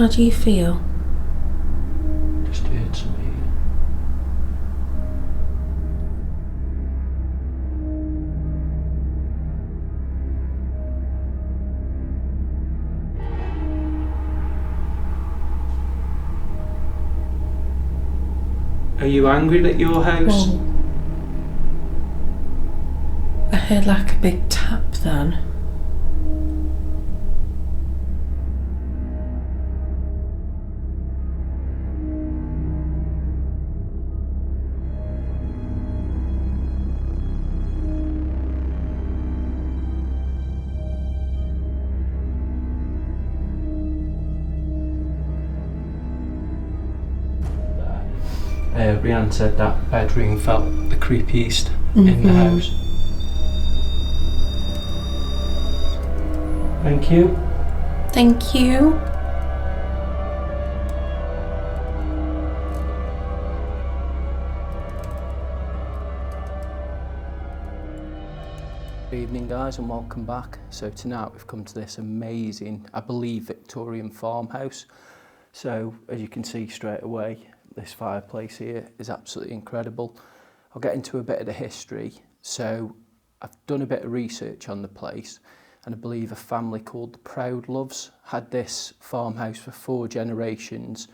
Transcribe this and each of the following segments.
How do you feel? Just heard some here. Are you angry at your house? Well, I heard like a big tap then. Brianne said that bedroom felt the creepiest in the house. Thank you. Thank you. Good evening guys and welcome back. So tonight we've come to this amazing, I believe, Victorian farmhouse. So as you can see straight away, this fireplace here is absolutely incredible. I'll get into a bit of the history. So I've done a bit of research on the place, and I believe a family called the Proudloves had this farmhouse for 4 generations.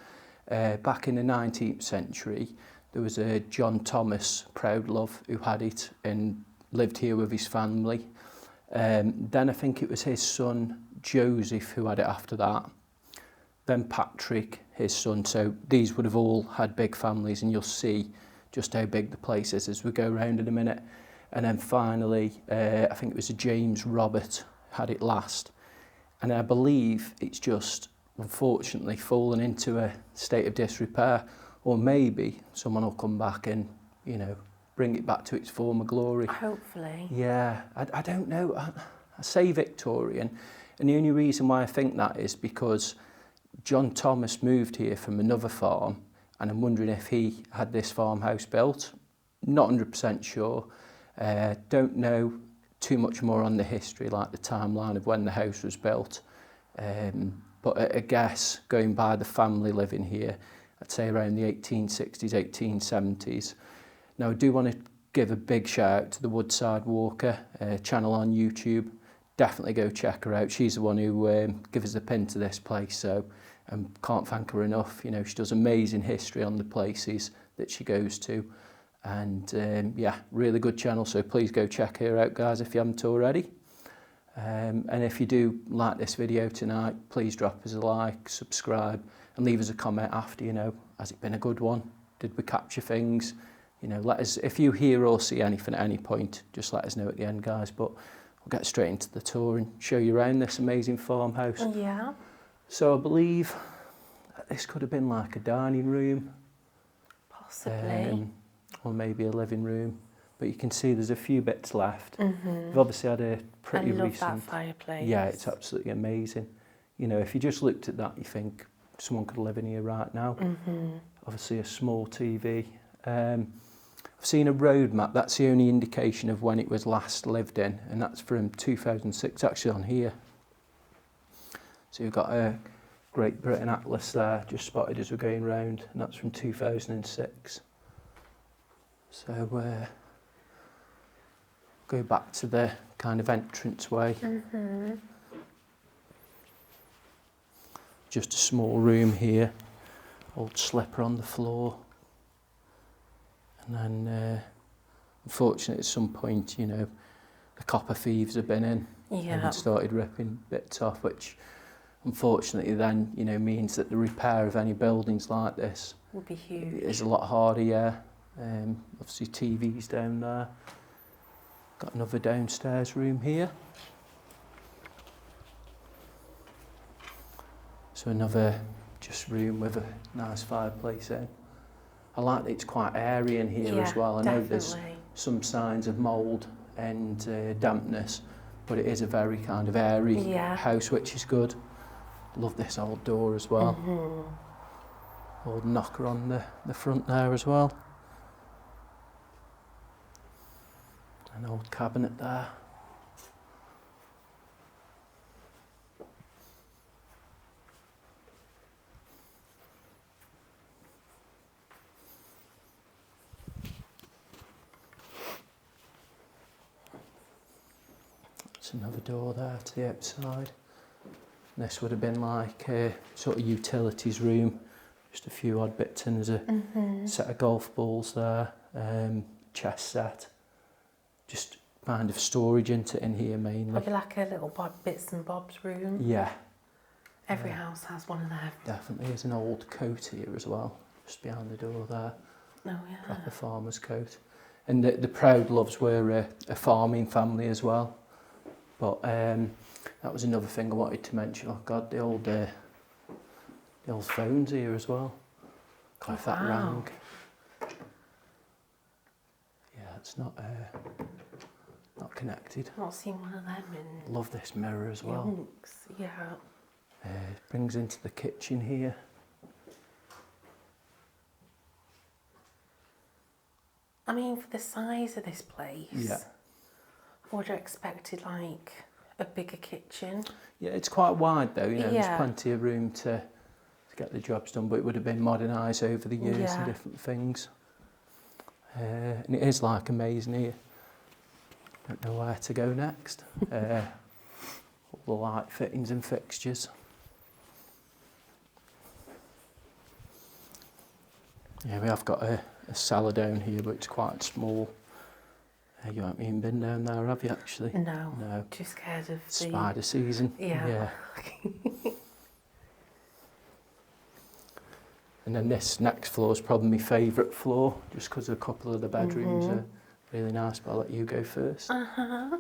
Back in the 19th century, there was a John Thomas Proudlove who had it and lived here with his family. Then I think it was his son Joseph who had it after that. Then Patrick, his son. So these would have all had big families, and you'll see just how big the place is as we go around in a minute. And then finally, I think it was a James Robert had it last. And I believe it's just, unfortunately, fallen into a state of disrepair. Or maybe someone will come back and, you know, bring it back to its former glory. Hopefully. Yeah, I don't know. I say Victorian, and the only reason why I think that is because John Thomas moved here from another farm, and I'm wondering if he had this farmhouse built. Not 100% sure. Don't know too much more on the history, like the timeline of when the house was built. But I guess going by the family living here, I'd say around the 1860s, 1870s. Now I do want to give a big shout out to the Woodside Walker channel on YouTube. Definitely go check her out. She's the one who gave us the pin to this place, so can't thank her enough. You know, she does amazing history on the places that she goes to, and yeah, really good channel. So please go check her out, guys, if you haven't already. And if you do like this video tonight, please drop us a like, subscribe, and leave us a comment after. You know, has it been a good one? Did we capture things? You know, let us, if you hear or see anything at any point, just let us know at the end, guys. But we'll get straight into the tour and show you around this amazing farmhouse. Yeah. So I believe this could have been like a dining room. Possibly. Or maybe a living room. But you can see there's a few bits left. We've obviously had a pretty recent... I love that fireplace. Yeah, it's absolutely amazing. You know, if you just looked at that, you think someone could live in here right now. Obviously a small TV. I've seen a road map. That's the only indication of when it was last lived in, and that's from 2006, actually on here. So you've got a Great Britain Atlas there, just spotted as we're going round, and that's from 2006. So go back to the kind of entranceway. Just a small room here, old slipper on the floor. And then, unfortunately, at some point, you know, the copper thieves have been in and started ripping bits off, which unfortunately then, you know, means that the repair of any buildings like this would be huge. Is a lot harder, yeah. Obviously, TV's down there. Got another downstairs room here. So another just room with a nice fireplace in. I like that it's quite airy in here as well. I know there's some signs of mould and dampness, but it is a very kind of airy house, which is good. Love this old door as well. Old knocker on the front there as well. An old cabinet there. There's another door there to the outside. This would have been like a sort of utilities room, just a few odd bits, and there's a set of golf balls there, chess set, just kind of storage into in here mainly. Probably like a little bits and bobs room. Yeah. Every house has one of them. Definitely. There's an old coat here as well, just behind the door there. Oh yeah. Proper farmer's coat. And the Proudloves were a farming family as well. But that was another thing I wanted to mention. Oh God, the old phones here as well. God, if that rang. Yeah, it's not connected. I've not seen one of them in Love this mirror as well. yonks. Yeah. Brings into the kitchen here. I mean, for the size of this place, Yeah. I would have expected like a bigger kitchen. Yeah, it's quite wide though, you know, Yeah. there's plenty of room to get the jobs done, but it would have been modernised over the years Yeah. and different things. And it is like amazing here. Don't know where to go next. All the light fittings and fixtures. Yeah, we have got a cellar down here, but it's quite small. You haven't even been down there, have you, actually? No. No. Too scared of the... Spider season. Yeah. And then this next floor is probably my favourite floor, just because a couple of the bedrooms are really nice, but I'll let you go first. Uh-huh.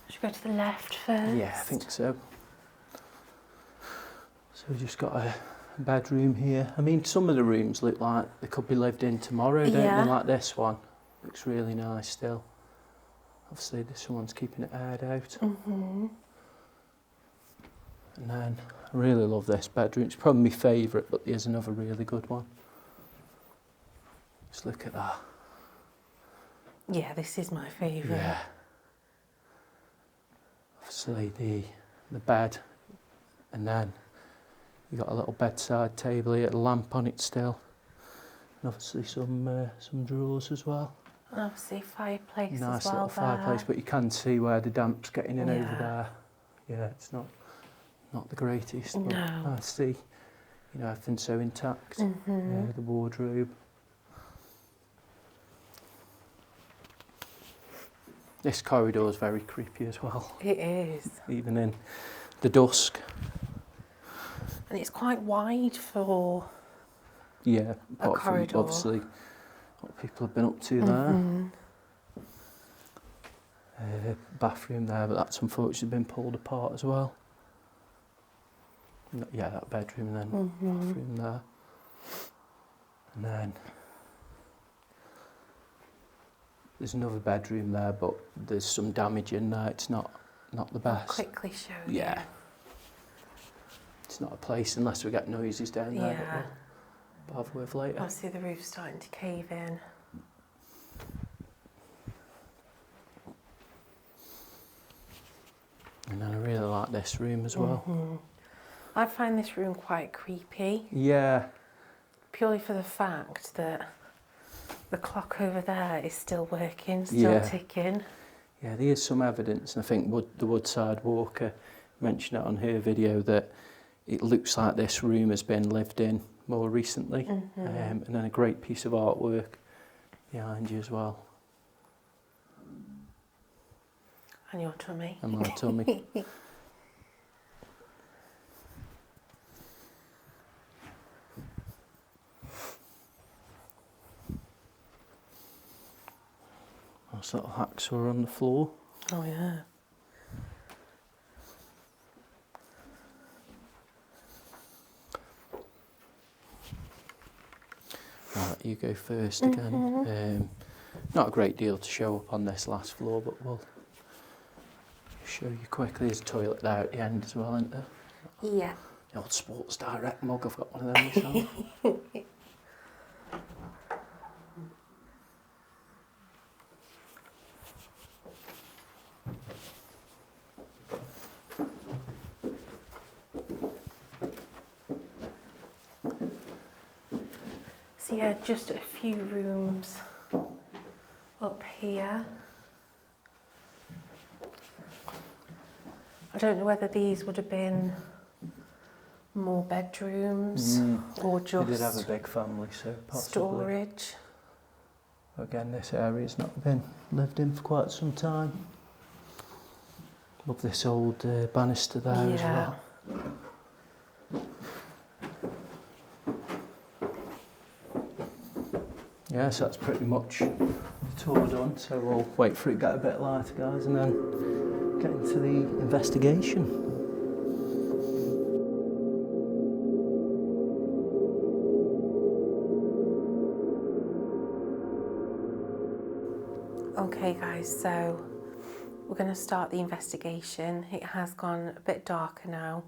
Should we go to the left first? Yeah, I think so. So we've just got a bedroom here. I mean, some of the rooms look like they could be lived in tomorrow, don't Yeah. they? Like this one. Looks really nice still. Obviously, someone's keeping it aired out. And then I really love this bedroom. It's probably my favourite, but there's another really good one. Just look at that. Yeah, this is my favourite. Yeah. Obviously the bed, and then you got a little bedside table here, a lamp on it still, and obviously some drawers as well. And obviously fireplace Nice as well little fireplace, but you can see where the damp's getting in over Yeah. there. Yeah, it's not the greatest, but No. I see, you know, everything's so intact. Yeah, the wardrobe. This corridor is very creepy as well, It is. even in the dusk. And it's quite wide for... Yeah, apart from corridor. obviously what people have been up to there. Bathroom there, but that's unfortunately been pulled apart as well. Yeah, that bedroom and then bathroom there. And then there's another bedroom there, but there's some damage in there. It's not the I'll best. quickly show Yeah. you. It's not a place unless we get noises down there Yeah. that we'll bother with later. Obviously the roof's starting to cave in. And then I really like this room as well. I find this room quite creepy, Yeah, purely for the fact that the clock over there is still working, still Yeah. ticking. yeah, there is some evidence, and I think the Woodside Walker mentioned it on her video, that it looks like this room has been lived in more recently. And then a great piece of artwork behind you as well, And your tummy. and my tummy. Nice little hacksaw on the floor. Oh yeah. Right, you go first again. Not a great deal to show up on this last floor, but we'll show you quickly. There's a toilet there at the end as well, isn't there? Yeah. The old Sports Direct mug, I've got one of them myself. So yeah, just a few rooms up here. I don't know whether these would have been more bedrooms or just They did have a big family, so possibly. storage. Again, this area's not been lived in for quite some time. Love this old banister there as well. Yeah, so that's pretty much the tour done. So we'll wait for it to get a bit lighter, guys, and then get into the investigation. Okay guys, so we're going to start the investigation. It has gone a bit darker now,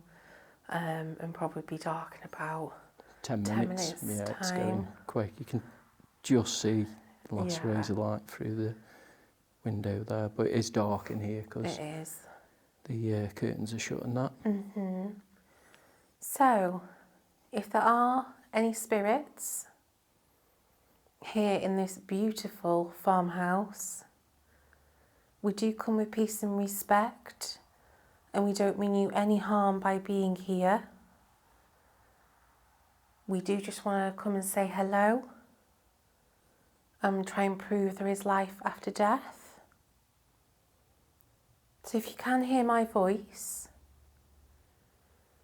and probably be dark in about 10 minutes. Yeah, time. it's going quick. You can just see the last rays of light through the window there, but it is dark in here because the curtains are shut and that. So, if there are any spirits here in this beautiful farmhouse, we do come with peace and respect, and we don't mean you any harm by being here. We do just want to come and say hello and try and prove there is life after death. So if you can hear my voice,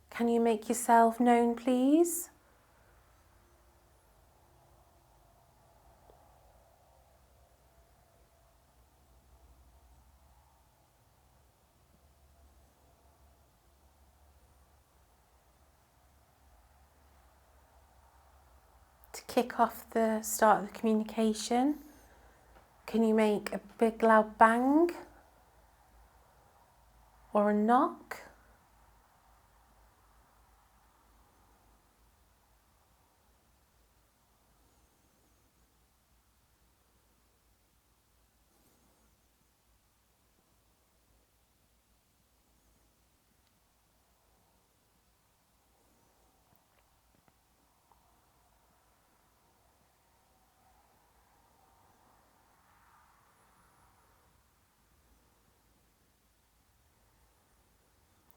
can you make yourself known, please? To kick off the start of the communication, can you make a big loud bang or a knock?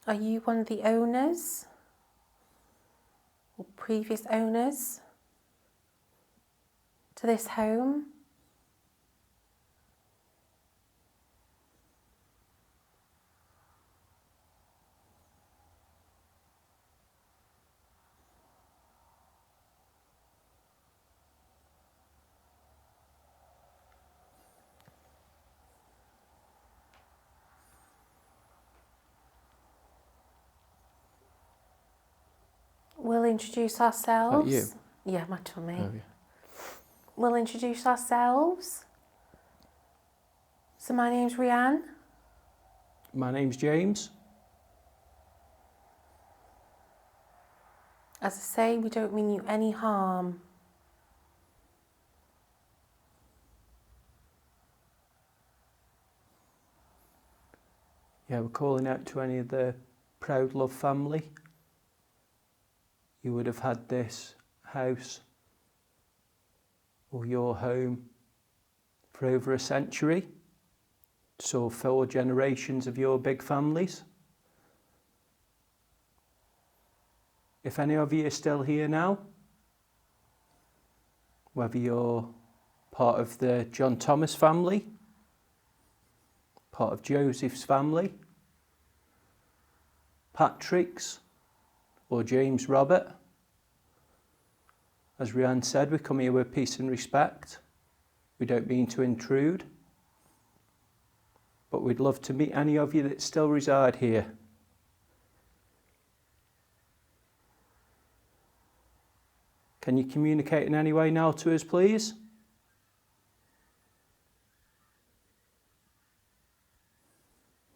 Are you one of the owners or previous owners to this home? We'll introduce ourselves. You? Yeah, my tummy. Oh, yeah. We'll introduce ourselves. So my name's Rianne. My name's James. As I say, we don't mean you any harm. Yeah, we're calling out to any of the Proudlove family. You would have had this house or your home for over a century. So 4 generations of your big families. If any of you are still here now, whether you're part of the John Thomas family, part of Joseph's family, Patrick's, or James Robert. As Rianne said, we come here with peace and respect. We don't mean to intrude, but we'd love to meet any of you that still reside here. Can you communicate in any way now to us, please?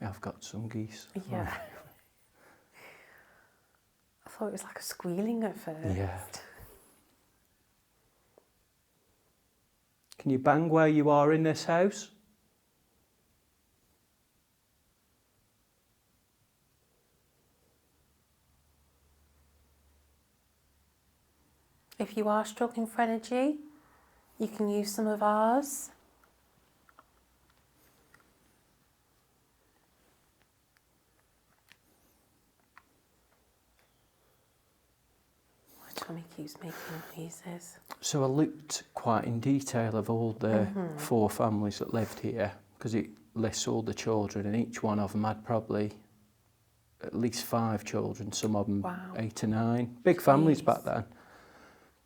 I've got some geese. Yeah. I thought it was like a squealing at first. Yeah. Can you bang where you are in this house? if you are struggling for energy, you can use some of ours. My tummy keeps making noises. So I looked quite in detail of all the 4 families that lived here, because it lists all the children, and each one of them had probably at least 5 children, some of them 8 or 9. Big families back then.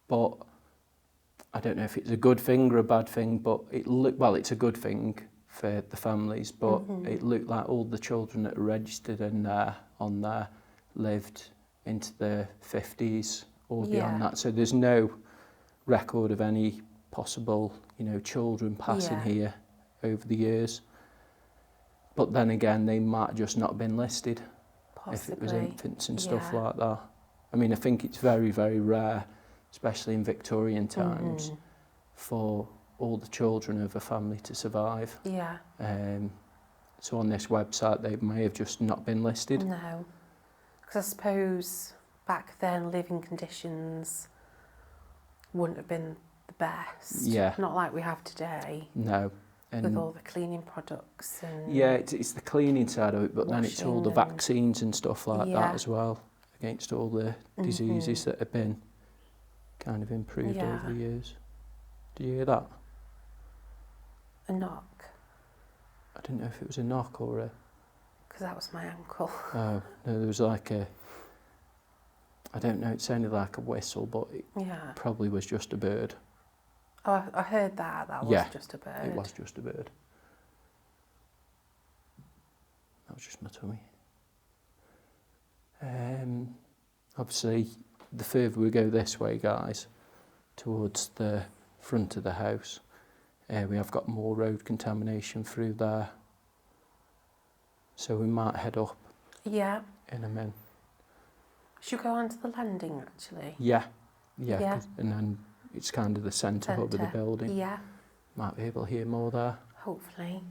But I don't know if it's a good thing or a bad thing, but it's a good thing for the families, but it looked like all the children that are registered in there, on there, lived into the 50s or beyond that. So there's no record of any possible, children passing here over the years. But then again, they might have just not been listed. Possibly. If it was infants and stuff like that. I mean, I think it's very, very rare, especially in Victorian times, for all the children of a family to survive. Yeah. So on this website, they may have just not been listed. No. Because I suppose back then, living conditions wouldn't have been the best. Yeah. Not like we have today. No. And with all the cleaning products and... Yeah, it's the cleaning side of it, but then it's all the vaccines and stuff like that as well, against all the diseases that have been kind of improved over the years. Did you hear that? A knock. I didn't know if it was a knock or a... Because that was my uncle. Oh, no, there was like a... I don't know, it sounded like a whistle, but it probably was just a bird. Oh, I heard that. That was just a bird. It was just a bird. That was just my tummy. Obviously, the further we go this way, guys, towards the front of the house, we have got more road contamination through there. So we might head up. Yeah. In a minute. Should we go onto the landing, actually? Yeah. And then it's kind of the centre hub of the building. Yeah. Might be able to hear more there. Hopefully.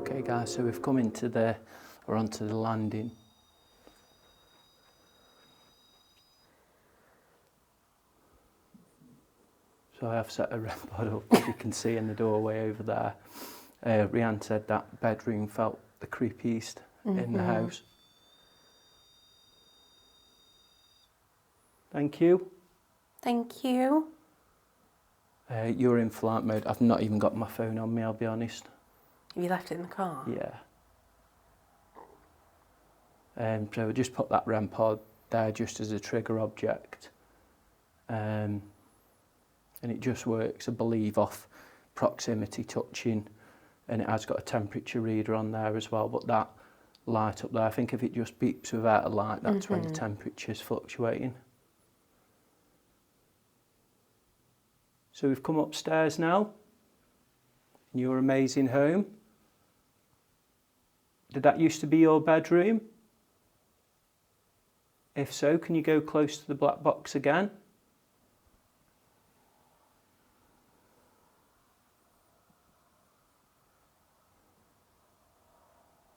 Okay guys, so we've come onto the landing. So I have set a REM pod up, as you can see in the doorway over there. Rianne said that bedroom felt the creepiest in the house. Thank you. Thank you. You're in flight mode. I've not even got my phone on me, I'll be honest. Have you left it in the car? Yeah. So we just put that REM pod there just as a trigger object. And it just works, I believe, off proximity touching, and it has got a temperature reader on there as well, but that light up there, I think if it just beeps without a light, that's when the temperature's fluctuating. So we've come upstairs now, in your amazing home. Did that used to be your bedroom? If so, can you go close to the black box again?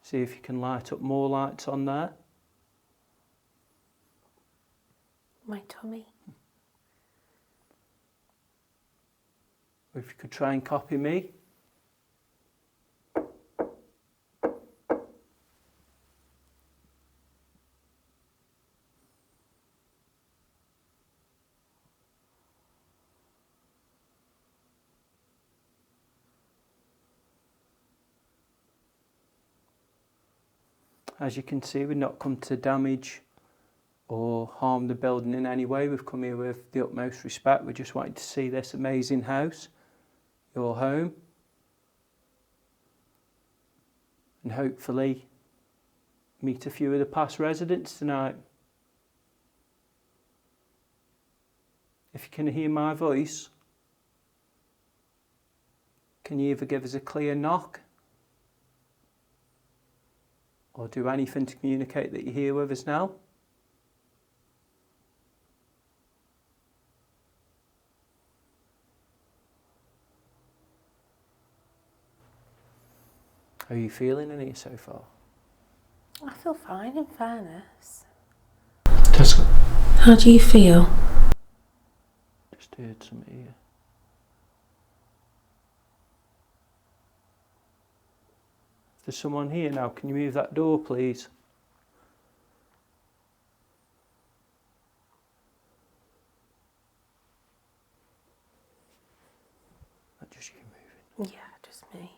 See if you can light up more lights on there. My tummy. Or if you could try and copy me. As you can see, we've not come to damage or harm the building in any way. We've come here with the utmost respect. We just wanted to see this amazing house, your home, and hopefully meet a few of the past residents tonight. If you can hear my voice, can you either give us a clear knock or do anything to communicate that you're here with us now? How are you feeling in here so far? I feel fine, in fairness. Tesco. How do you feel? Just heard something here. There's someone here now. Can you move that door, please? Not just you moving. Yeah, just me.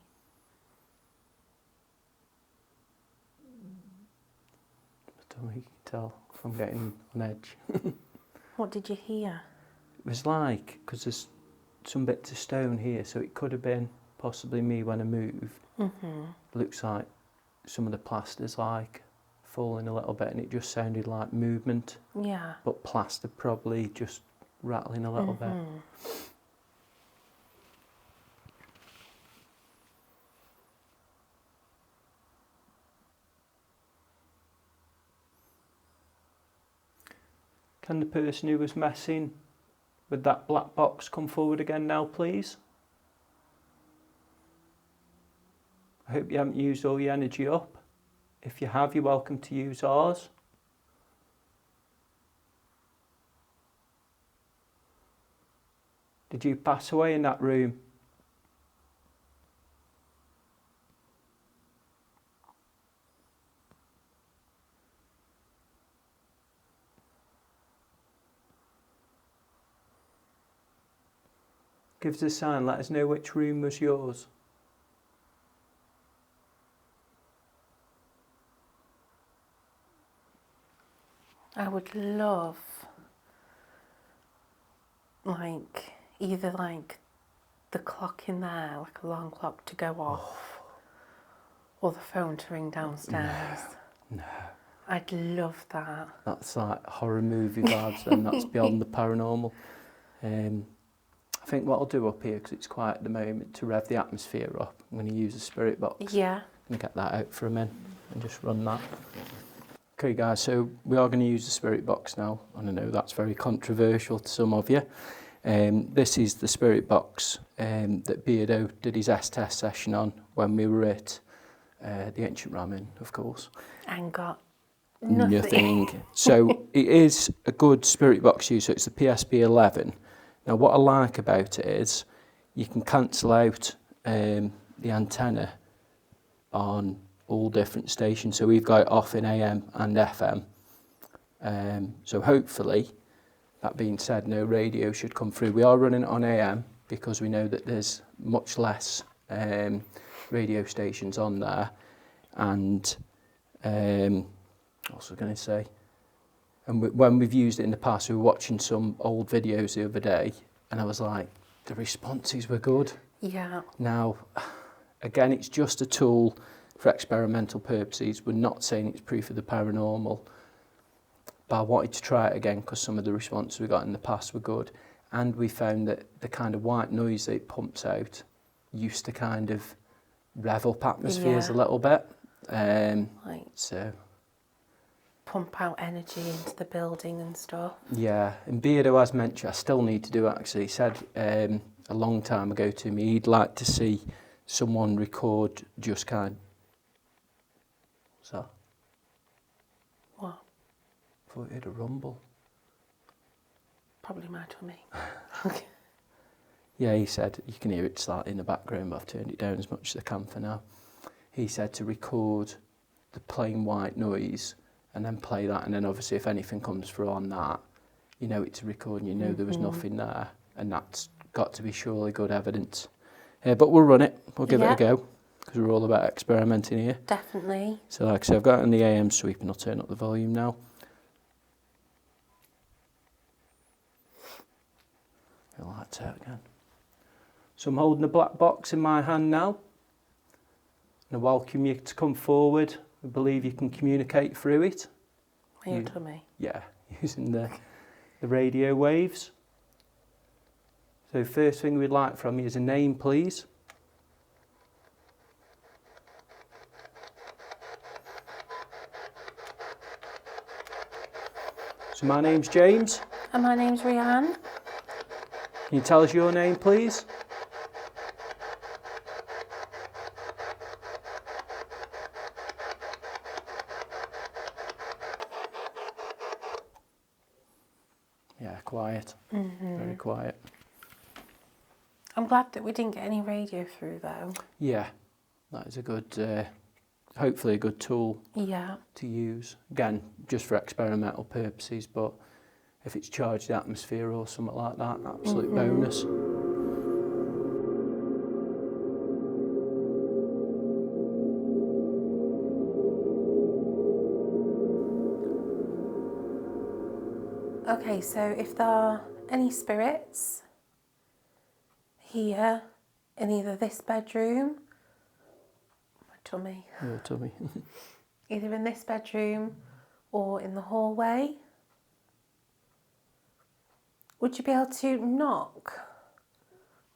I don't know if you can tell if I'm getting on edge. What did you hear? It was like, because there's some bits of stone here, so it could have been possibly me when I moved. Mm-hmm. Looks like some of the plaster's like falling a little bit, and it just sounded like movement. Yeah. But plaster probably just rattling a little bit. Can the person who was messing with that black box come forward again now, please? I hope you haven't used all your energy up. If you have, you're welcome to use ours. Did you pass away in that room? Give us a sign, let us know which room was yours. I would love, like, either like the clock in there, like a alarm clock to go off, or the phone to ring downstairs. No. I'd love that. That's like horror movie vibes then, that's beyond the paranormal. I think what I'll do up here, because it's quiet at the moment, to rev the atmosphere up, I'm going to use a spirit box. Yeah. And get that out for a minute and just run that. Okay guys, so we are going to use the spirit box now, and I know that's very controversial to some of you. This is the spirit box that Beardo did his S-test session on when we were at the Ancient Ramen, of course. And got nothing. So it is a good spirit box use, so it's the PSP 11. Now what I like about it is you can cancel out the antenna on all different stations. So we've got it off in AM and FM. So hopefully, that being said, no radio should come through. We are running it on AM because we know that there's much less radio stations on there. And what was I going to say? And when we've used it in the past, we were watching some old videos the other day, and I was like, the responses were good. Yeah. Now, again, it's just a tool for experimental purposes. We're not saying it's proof of the paranormal, but I wanted to try it again because some of the responses we got in the past were good, and we found that the kind of white noise that it pumps out used to kind of rev up atmospheres a little bit. So pump out energy into the building and stuff. Yeah, and Beardo, as mentioned, I still need to do it actually. He said a long time ago to me he'd like to see someone record just kind. What's that? What? I thought you heard a rumble. Probably my tummy. Yeah, he said, you can hear it slightly in the background, but I've turned it down as much as I can for now. He said to record the plain white noise and then play that, and then obviously if anything comes through on that, you know it's a recording, you know there was nothing there, and that's got to be surely good evidence. But we'll run it, we'll give it a go, because we're all about experimenting here. Definitely. So like I said, I've got it on the AM sweep, and I'll turn up the volume now. The lights out again. So I'm holding the black box in my hand now, and I welcome you to come forward. I believe you can communicate through it. Your tummy? Yeah, using the radio waves. So first thing we'd like from you is a name, please. So my name's James. And my name's Rianne. Can you tell us your name, please? Yeah, quiet. Very quiet. I'm glad that we didn't get any radio through though. Yeah, that is a good, hopefully a good tool Yeah. to use. Again, just for experimental purposes, but if it's charged atmosphere or something like that, absolute bonus. Okay, so if there are any spirits here in either this bedroom, my tummy, Your tummy. either in this bedroom or in the hallway, would you be able to knock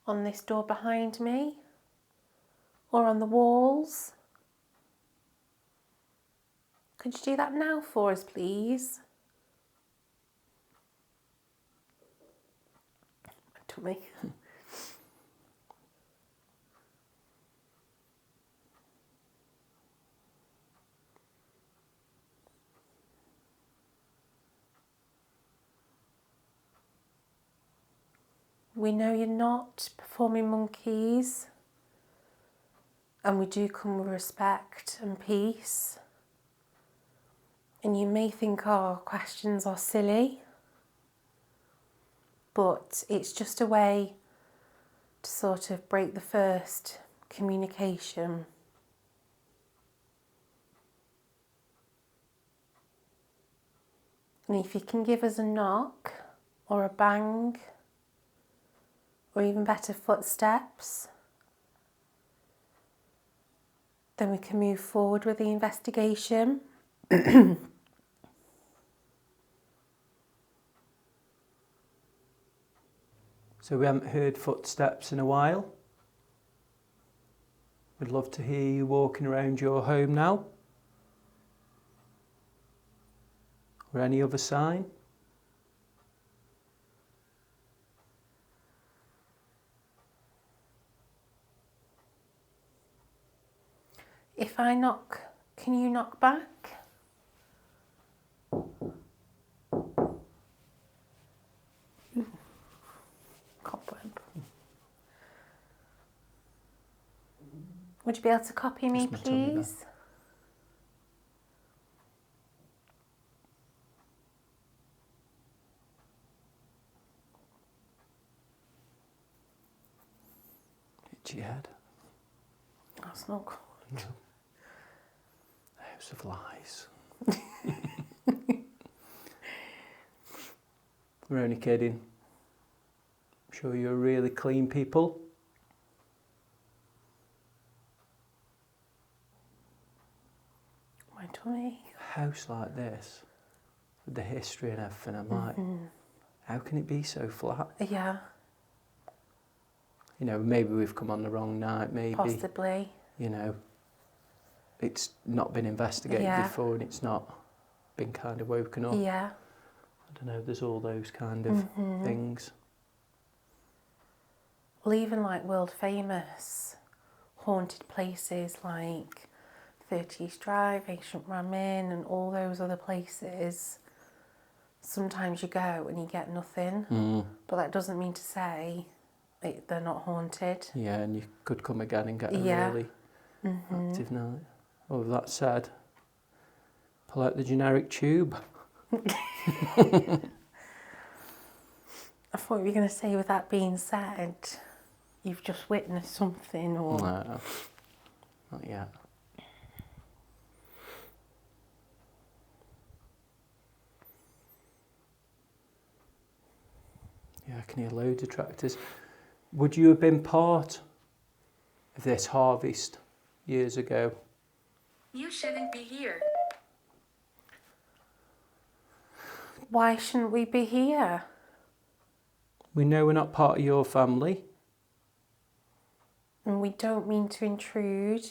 on this door behind me or on the walls? Could you do that now for us, please? My tummy. We know you're not performing monkeys, and we do come with respect and peace. And you may think our questions are silly, but it's just a way to sort of break the first communication. And if you can give us a knock or a bang, or even better, footsteps, then we can move forward with the investigation. So we haven't heard footsteps in a while. We'd love to hear you walking around your home now. Or any other sign. If I knock, can you knock back? Cobweb. Would you be able to copy me, Just my tummy there. please? Itchy head. That's not good. No. House of lies. We're only kidding. I'm sure you're really clean people. My tummy. A house like this, with the history and everything, I'm like, how can it be so flat? Yeah, You know, maybe we've come on the wrong night, maybe, possibly. you know, it's not been investigated Yeah. before and it's not been kind of woken up. Yeah. I don't know, there's all those kind of things. Well, even like world famous haunted places like 30 East Drive, Ancient Ramin, and all those other places, sometimes you go and you get nothing, but that doesn't mean to say they're not haunted. Yeah, and you could come again and get a Yeah. really active night. Well, with that said, pull out the generic tube. I thought you were going to say, with that being said, you've just witnessed something, or... No, not yet. Yeah, I can hear loads of tractors. Would you have been part of this harvest years ago? You shouldn't be here. Why shouldn't we be here? We know we're not part of your family. And we don't mean to intrude.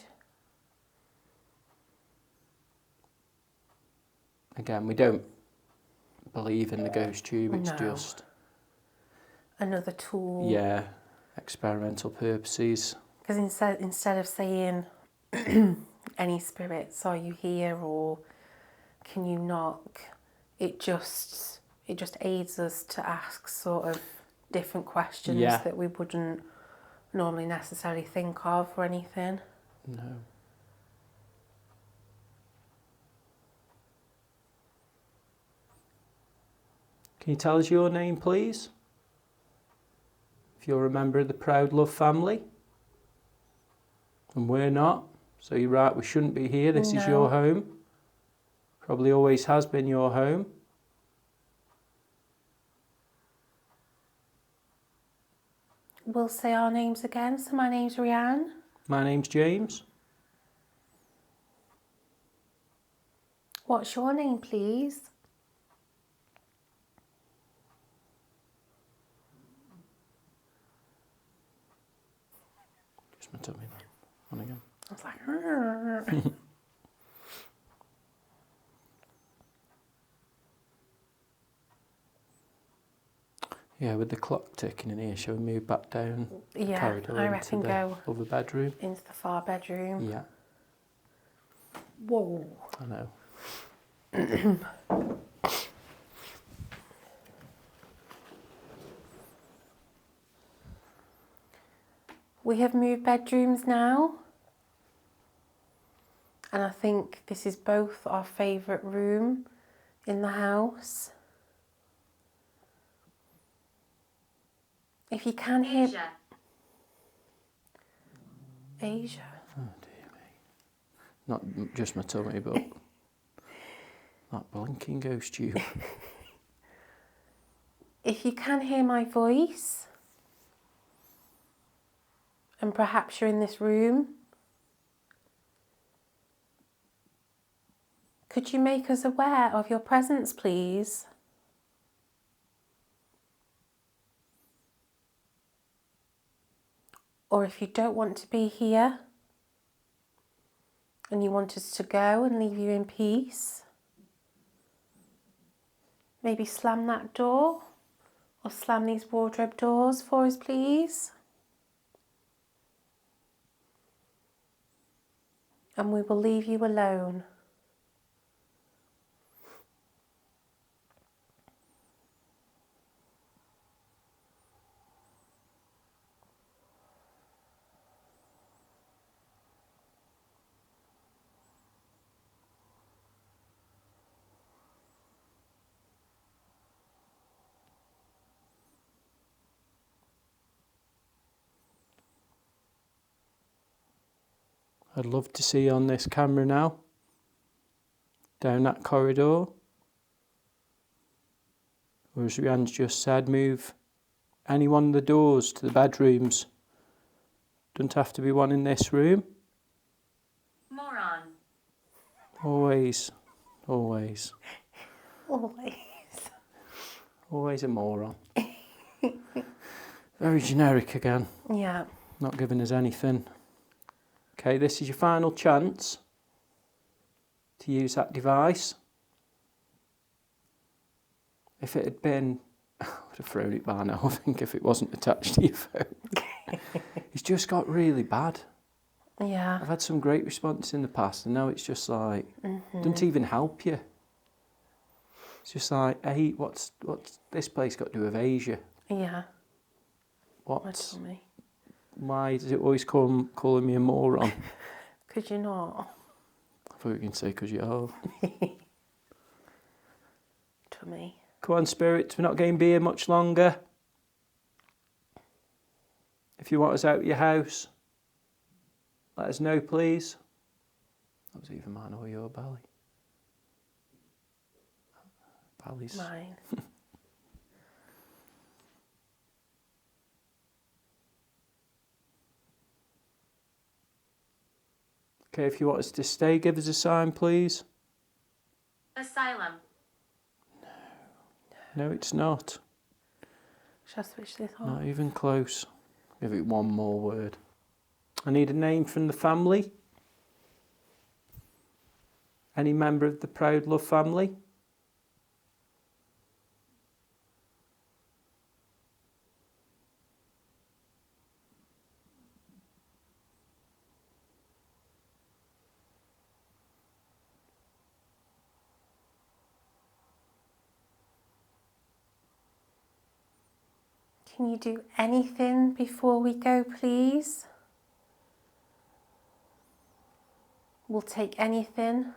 Again, we don't believe in the ghost tube, it's No. just, Another tool. yeah, experimental purposes. Because instead of saying, any spirits, are you here, or can you knock, it it just aids us to ask sort of different questions Yeah. that we wouldn't normally necessarily think of or anything. No. Can you tell us your name, please? If you're a member of the Proudlove family. And we're not. So you're right, we shouldn't be here. This is your home. Probably always has been your home. We'll say our names again. So my name's Rianne. My name's James. What's your name, please? Just my tummy then. On again. I was like, "Arr." Yeah, with the clock ticking in here, shall we move back down the Yeah, corridor I into reckon the go other bedroom? into the far bedroom. Yeah, Whoa. I know. We have moved bedrooms now. And I think this is both our favourite room in the house. If you can hear... Asia. Asia. Oh dear me. Not just my tummy, but that blinking ghost tube. If you can hear my voice, and perhaps you're in this room, could you make us aware of your presence, please? Or if you don't want to be here and you want us to go and leave you in peace, maybe slam that door or slam these wardrobe doors for us, please. And we will leave you alone. I'd love to see on this camera now, down that corridor. Or as Rianne's just said, move any one of the doors to the bedrooms. Doesn't have to be one in this room. Moron. Always, always, Always. always a moron. Very generic again, Yeah. not giving us anything. Okay, this is your final chance to use that device. If it had been, I would have thrown it by now, I think, if it wasn't attached to your phone. It's just got really bad. Yeah. I've had some great responses in the past, and now it's just like, doesn't even help you. It's just like, hey, what's this place got to do with Asia? Yeah. My What's, tummy. why is it always calling me a moron? Could you not? I thought you were going to say, because you are. Tummy. Come on, spirits, we're not getting beer much longer. If you want us out of your house, let us know, please. That was either mine or your belly. Bellies. Mine. Okay, if you want us to stay, give us a sign, please. Asylum. No, it's not. Shall I switch this on? Not even close. Give it one more word. I need a name from the family. Any member of the Proudlove family? Can you do anything before we go, please? We'll take anything.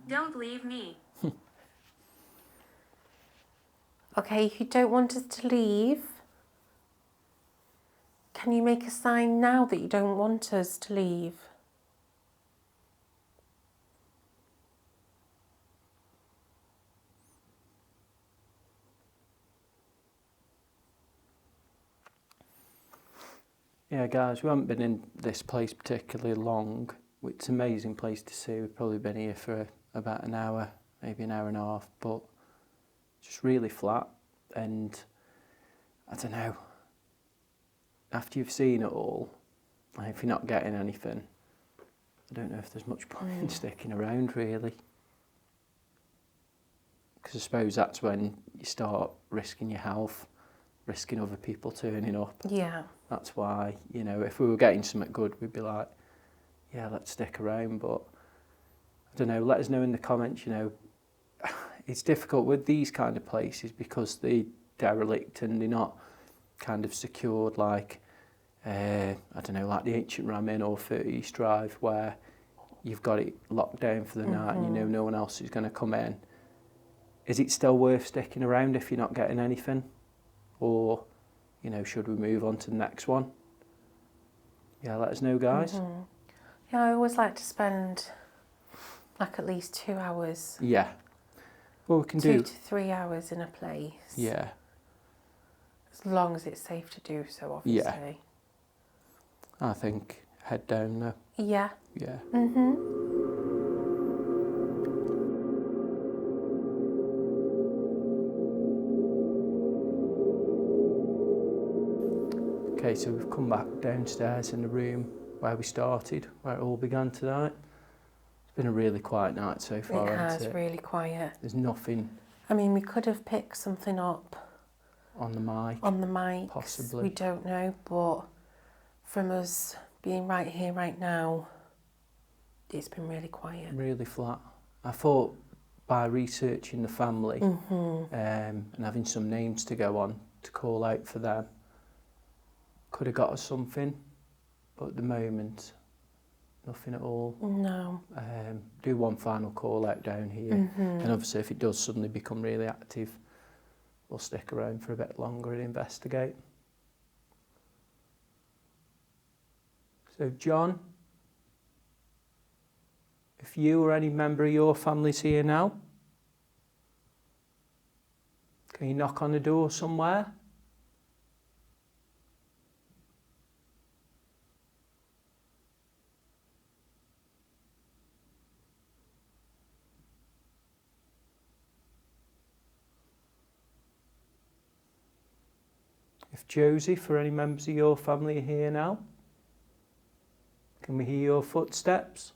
Don't leave me. Okay, if you don't want us to leave, can you make a sign now that you don't want us to leave? Yeah, guys, we haven't been in this place particularly long. It's an amazing place to see. We've probably been here for about an hour, maybe an hour and a half, but just really flat. And I don't know, after you've seen it all, and if you're not getting anything, I don't know if there's much point in sticking around, really. Because I suppose that's when you start risking your health, risking other people turning up. Yeah. That's why, you know, if we were getting something good, we'd be like, yeah, let's stick around. But I don't know, let us know in the comments, you know, it's difficult with these kind of places because they're derelict and they're not kind of secured like, I don't know, like the Ancient Ram Inn or 30 East Drive, where you've got it locked down for the night and you know no one else is going to come in. Is it still worth sticking around if you're not getting anything? Or, you know, should we move on to the next one? Yeah, let us know, guys. Yeah, I always like to spend like at least 2 hours. Yeah. Well, we can 2 do... to 3 hours in a place. Yeah. As long as it's safe to do so, obviously. I think head down though. Yeah. Yeah. Okay, so we've come back downstairs in the room where we started, where it all began tonight. It's been a really quiet night so far, It hasn't has, it? really quiet. There's nothing I mean, we could have picked something up on the mic. on the mic. Possibly. We don't know, but from us being right here, right now, it's been really quiet. Really flat. I thought by researching the family and having some names to go on to call out for them, could have got us something, but at the moment, nothing at all. No. Do one final call out down here, and obviously if it does suddenly become really active, we'll stick around for a bit longer and investigate. So John, if you or any member of your family's here now, can you knock on the door somewhere? If Joseph or any members of your family are here now, can we hear your footsteps?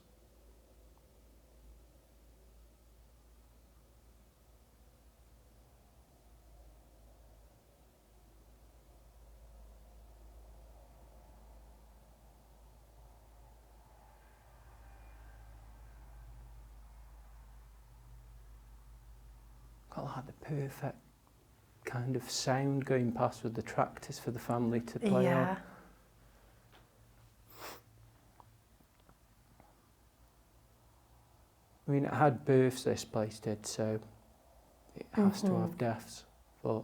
Got like the perfect kind of sound going past with the tractors for the family to play on. I mean, it had births, this place did, so it has to have deaths, but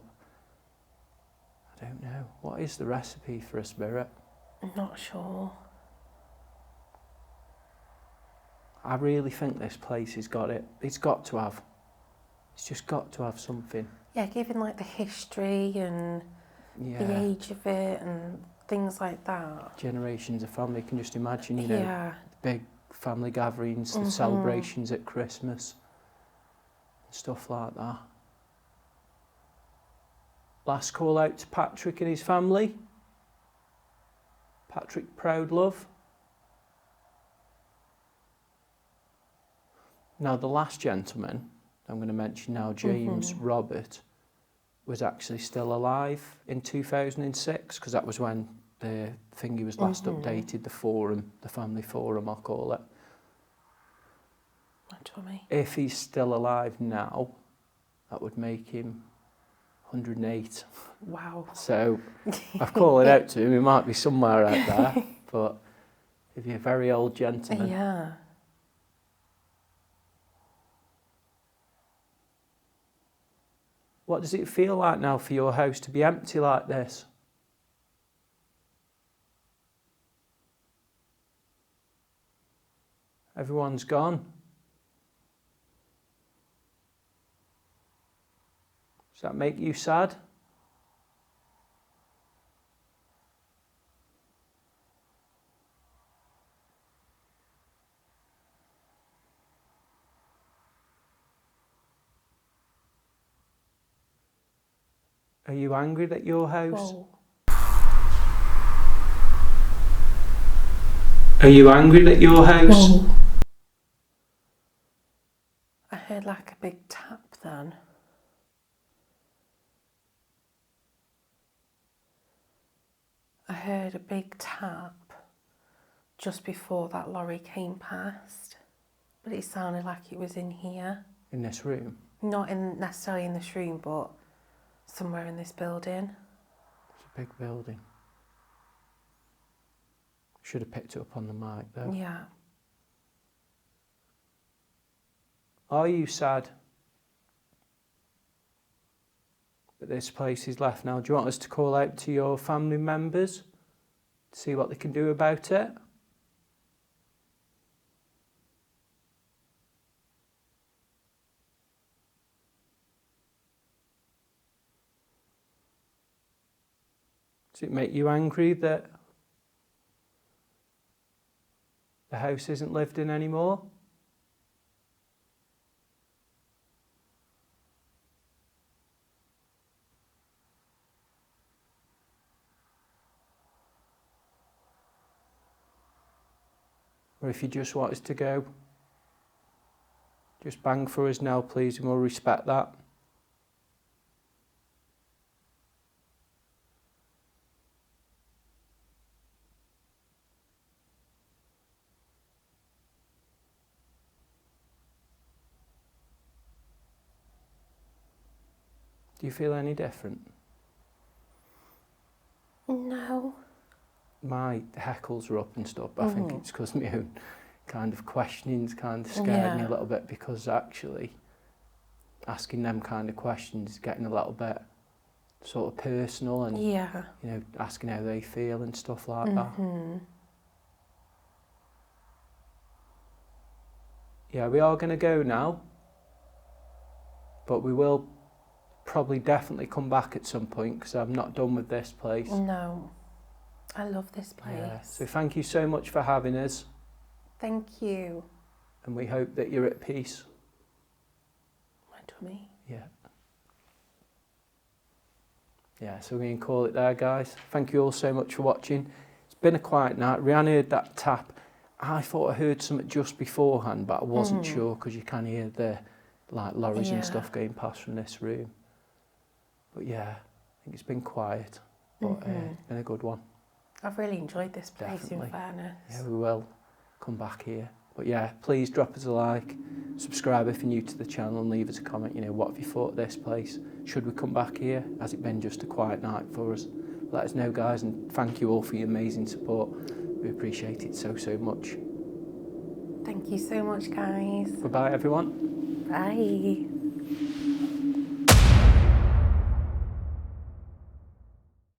I don't know. What is the recipe for a spirit? I'm not sure. I really think this place has got it. It's got to have. It's just got to have something. Yeah, given like the history and the age of it and things like that. Generations of family, you can just imagine, you know, Yeah. big family gatherings, the celebrations at Christmas, stuff like that. Last call out to Patrick and his family. Patrick Proudlove. Now the last gentleman I'm going to mention now, James Robert, was actually still alive in 2006, because that was when the thingy was last updated, the forum, the family forum, I'll call it. My tummy. If he's still alive now, that would make him 108. Wow. So I've called it out to him. He might be somewhere out there, but if you're a very old gentleman. Yeah. What does it feel like now for your house to be empty like this? Everyone's gone. Does that make you sad? Are you angry that your house? Whoa. Are you angry that your house? Whoa. I heard like a big tap then. I heard a big tap just before that lorry came past, but it sounded like it was in here. In this room? Not in necessarily in this room, but somewhere in this building. It's a big building. Should have picked it up on the mic though. Yeah. Are you sad that this place is left now? Do you want us to call out to your family members to see what they can do about it? Does it make you angry that the house isn't lived in anymore? Or if you just want us to go, just bang for us now, please, and we'll respect that. Do you feel any different? No. My heckles are up and stuff, but I think it's because my own kind of questioning's kind of scared me a little bit, because actually asking them kind of questions is getting a little bit sort of personal, and you know, asking how they feel and stuff like that. Yeah, we are going to go now, but we will probably definitely come back at some point, because I'm not done with this place. No. I love this place. Yeah. So thank you so much for having us, Thank you. and we hope that you're at peace. My tummy. Yeah. Yeah, so we can call it there, guys. Thank you all so much for watching. It's been a quiet night. Rihanna heard that tap. I thought I heard something just beforehand, but I wasn't sure, because you can hear the like lorries and stuff going past from this room. But yeah, I think it's been quiet, but it's been a good one. I've really enjoyed this place, Definitely. in fairness. Yeah, we will come back here. But yeah, please drop us a like, subscribe if you're new to the channel, and leave us a comment. You know, what have you thought of this place? Should we come back here? Has it been just a quiet night for us? Let us know, guys, and thank you all for your amazing support. We appreciate it so, so much. Thank you so much, guys. Goodbye, everyone. Bye.